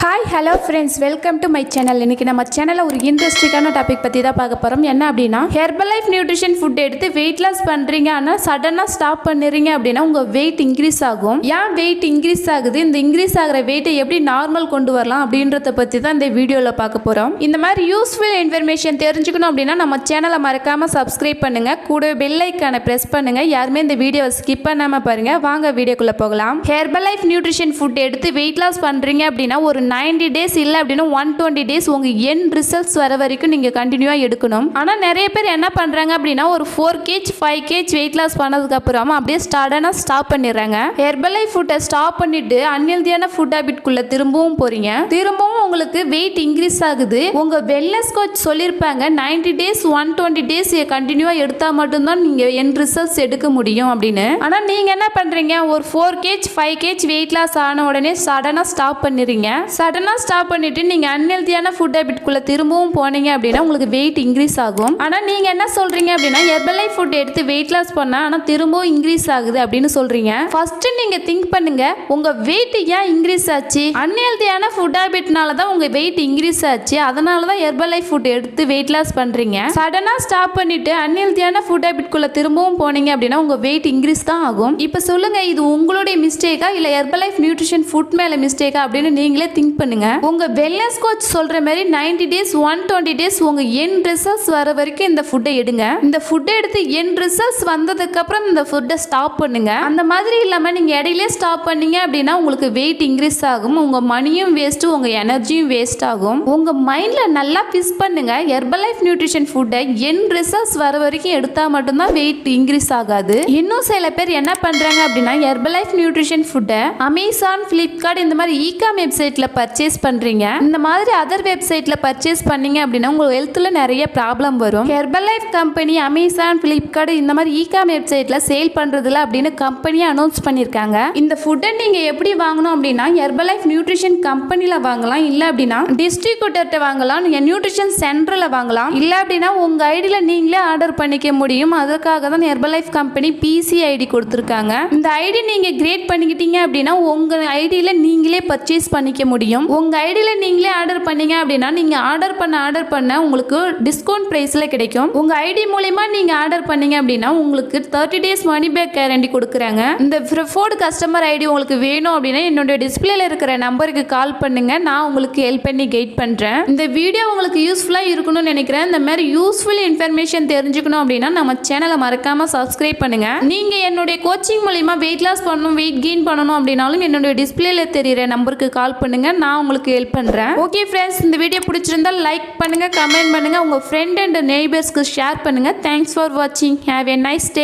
Hi hello friends, welcome to my channel. இன்றைக்கி நம்ம சேனலில் ஒரு இன்ட்ரெஸ்டிங்கான டாபிக் பற்றி தான் பார்க்க போகிறோம். என்ன அப்படின்னா, ஹெர்பலைஃப் நியூட்ரிஷன் ஃபுட் எடுத்து வெயிட் லாஸ் பண்ணுறீங்க, ஆனால் சடனாக ஸ்டாப் பண்ணுறீங்க அப்படின்னா உங்கள் வெயிட் இன்க்ரீஸ் ஆகும். ஏன் வெயிட் இன்க்ரீஸ் ஆகுது, இந்த இன்க்ரீஸ் ஆகிற வெயிட்டை எப்படி நார்மல் கொண்டு வரலாம் அப்படின்றத பற்றி தான் இந்த வீடியோவில் பார்க்க போகிறோம். இந்த மாதிரி யூஸ்ஃபுல் இன்ஃபர்மேஷன் தெரிஞ்சுக்கணும் அப்படின்னா நம்ம சேனலை மறக்காமல் சப்ஸ்கிரைப் பண்ணுங்கள், கூட பெல் ஐக்கானை ப்ரெஸ் பண்ணுங்கள். யாருமே இந்த வீடியோவை ஸ்கிப் பண்ணாமல் பாருங்கள். வாங்க வீடியோக்குள்ளே போகலாம். ஹெர்பலைஃப் நியூட்ரிஷன் ஃபுட் எடுத்து வெயிட் லாஸ் பண்ணுறீங்க அப்படின்னா ஒரு 90 டேஸ் இல்லை அப்படின்னா 120 டேஸ் உங்கள் எண்ட் ரிசல்ட்ஸ் வர வரைக்கும் நீங்கள் கண்டினியூவாக எடுக்கணும். ஆனால் நிறைய பேர் என்ன பண்ணுறாங்க அப்படின்னா ஒரு 4 kg 5 kg வெயிட் லாஸ் பண்ணதுக்கு அப்புறமா அப்படியே சடனாக ஸ்டாப் பண்ணிடுறாங்க. ஹெர்பலைஃப் ஃபுட்டை ஸ்டாப் பண்ணிட்டு அன்ஹெல்தியான ஃபுட் ஹேபிட்குள்ளே திரும்பவும் போறீங்க. திரும்பவும் உங்களுக்கு வெயிட் இன்க்ரீஸ் ஆகுது. உங்கள் வெல்னஸ் கோச் சொல்லியிருப்பாங்க 90 டேஸ் 120 டேஸ் கண்டினியூவாக எடுத்தால் மட்டும்தான் நீங்கள் எண்ட் ரிசல்ட்ஸ் எடுக்க முடியும் அப்படின்னு. ஆனால் நீங்கள் என்ன பண்ணுறீங்க, ஒரு 4 kg 5 kg வெயிட் லாஸ் ஆன உடனே சடனாக ஸ்டாப் பண்ணிடுறீங்க. சடனாக ஸ்டாப் பண்ணிட்டு நீங்க அன்ஹெல்தியான ஃபுட் ஹேபிட்குள்ள திரும்பவும் போனீங்க அப்படின்னா உங்களுக்கு வெயிட் இன்க்ரீஸ் ஆகும். ஆனா நீங்க என்ன சொல்றீங்க அப்படின்னா ஹெர்பலைஃப் ஃபுட் எடுத்து வெயிட் லாஸ் பண்ணா ஆனா திரும்பவும் இன்க்ரீஸ் ஆகுது அப்படின்னு சொல்றீங்க. ஃபர்ஸ்ட் நீங்க திங்க் பண்ணுங்க, உங்க வெயிட் ஏன் இன்க்ரீஸ் ஆச்சு? அன்ஹெல்தியான ஃபுட் ஹேபிட்னால தான் உங்க வெயிட் இன்க்ரீஸ் ஆச்சு. அதனால தான் ஹெர்பலைஃப் ஃபுட் எடுத்து வெயிட் லாஸ் பண்றீங்க. சடனா ஸ்டாப் பண்ணிட்டு அன்ஹெல்தியான ஃபுட் ஹேபிட்குள்ள திரும்பவும் போனீங்க அப்படின்னா உங்க வெயிட் இன்க்ரீஸ் தான் ஆகும். இப்போ சொல்லுங்க, இது உங்களுடைய மிஸ்டேக்கா இல்ல ஹெர்பலைஃப் நியூட்ரிஷன் ஃபுட் மேல மிஸ்டேக்கா அப்படின்னு நீங்களே திங்க் பண்ணுங்க. உங்க வெல்னஸ் கோச் சொல்ற மாதிரி 90 டேஸ் 120 டேஸ் உங்க எண்ட் ரிசல்ட்ஸ் வர வரைக்கும் இந்த ஃபுட்டை எடுங்க. இந்த ஃபுட்டை எடுத்து எண்ட் ரிசல்ட்ஸ் வந்ததுக்கு அப்புறம் இந்த ஃபுட்டை ஸ்டாப் பண்ணுங்க. அந்த மாதிரி இல்லாம நீங்க இடையிலே ஸ்டாப் பண்ணீங்க அப்படின்னா உங்களுக்கு வெயிட் இன்க்ரீஸ் ஆகும். உங்க மணியும் வேஸ்ட், உங்க எனர்ஜியும் வேஸ்ட் ஆகும். உங்க மைண்ட்ல நல்லா ஃபிக்ஸ் பண்ணுங்க, ஹெர்பலைஃப் நியூட்ரிஷன் ஃபுட்டை எண்ட் ரிசல்ட்ஸ் வர வரைக்கும் எடுத்தா மட்டும்தான் வெயிட் இன்க்ரீஸ் ஆகாது. இன்னும் சில பேர் என்ன பண்றாங்க அப்படின்னா ஹெர்பலைஃப் நியூட்ரிஷன் ஃபுட்டை அமேசான், பிளிப்கார்ட் இந்த மாதிரி இ-காம் வெப்சைட்ல பர்ச்சேஸ் பண்றீங்க. இந்த மாதிரி அதர் வெப்சைட்ல பர்ச்சேஸ் பண்ணீங்க அப்படின்னா உங்க ஹெல்த்ல நிறைய ப்ராப்ளம் வரும். ஹெர்பலைஃப் கம்பெனி அமேசான், பிளிப்கார்ட் இந்த மாதிரி இ-காம் வெப்சைட்ல சேல் பண்றதுல அப்படின்னு கம்பெனியை அனௌன்ஸ் பண்ணிருக்காங்க. இந்த ஃபுட்டை நீங்க எப்படி வாங்கணும் அப்படின்னா ஹெர்பலைஃப் நியூட்ரிஷன் கம்பெனில வாங்கலாம், இல்ல அப்படின்னா டிஸ்ட்ரிபியூட்டர்ட்ட வாங்கலாம், நியூட்ரிஷன் சென்டர்ல வாங்கலாம், இல்ல அப்படின்னா உங்க ஐடியில நீங்களே ஆர்டர் பண்ணிக்க முடியும். அதுக்காக தான் ஹெர்பலைஃப் கம்பெனி பிசி ஐடி கொடுத்துருக்காங்க. இந்த ஐடி நீங்க கிரியேட் பண்ணிக்கிட்டீங்க அப்படின்னா உங்க ஐடியில நீங்களே பர்ச்சேஸ் பண்ணிக்க முடியும். உங்க ஐடியில நீங்களே ஆர்டர் பண்ணீங்க அப்படின்னா நீங்க ஆர்டர் பண்ண உங்களுக்கு டிஸ்கவுண்ட் பிரைஸ்ல கிடைக்கும். உங்க ஐடி மூலமா நீங்க ஆர்டர் பண்ணீங்க அப்படின்னா உங்களுக்கு 30 டேஸ் மணி பேக் கேரண்டி கொடுக்குறாங்க. இந்த ப்ரிஃபர்ட் கஸ்டமர் ஐடி உங்களுக்கு வேணும் அப்படின்னா என்னோட டிஸ்பிளேல இருக்கிற நம்பருக்கு கால் பண்ணுங்க, நான் உங்களுக்கு ஹெல்ப் பண்ணி கைட் பண்றேன். இந்த வீடியோ உங்களுக்கு யூஸ்ஃபுல்லா இருக்கணும்னு நினைக்கிறேன். இந்த மாதிரி யூஸ்ஃபுல் இன்ஃபர்மேஷன் தெரிஞ்சுக்கணும் அப்படின்னா நம்ம சேனலை மறக்காம சப்ஸ்கிரைப் பண்ணுங்க. நீங்க என்னுடைய கோச்சிங் மூலமா வெயிட் லாஸ் பண்ணணும், வெயிட் கெயின் பண்ணணும் அப்படின்னாலும் என்னுடைய டிஸ்பிளேல தெரியுற நம்பருக்கு கால் பண்ணுங்க, நான் உங்களுக்கு ஹெல்ப் பண்றேன். ஓகே ஃப்ரெண்ட்ஸ், இந்த வீடியோ பிடிச்சிருந்தா லைக் பண்ணுங்க, கமெண்ட் பண்ணுங்க, உங்க ஃப்ரெண்ட் அண்ட் நெய்பர்ஸ்க்கு ஷேர் பண்ணுங்க. தேங்க்ஸ் ஃபார் வாட்சிங். Have a nice day.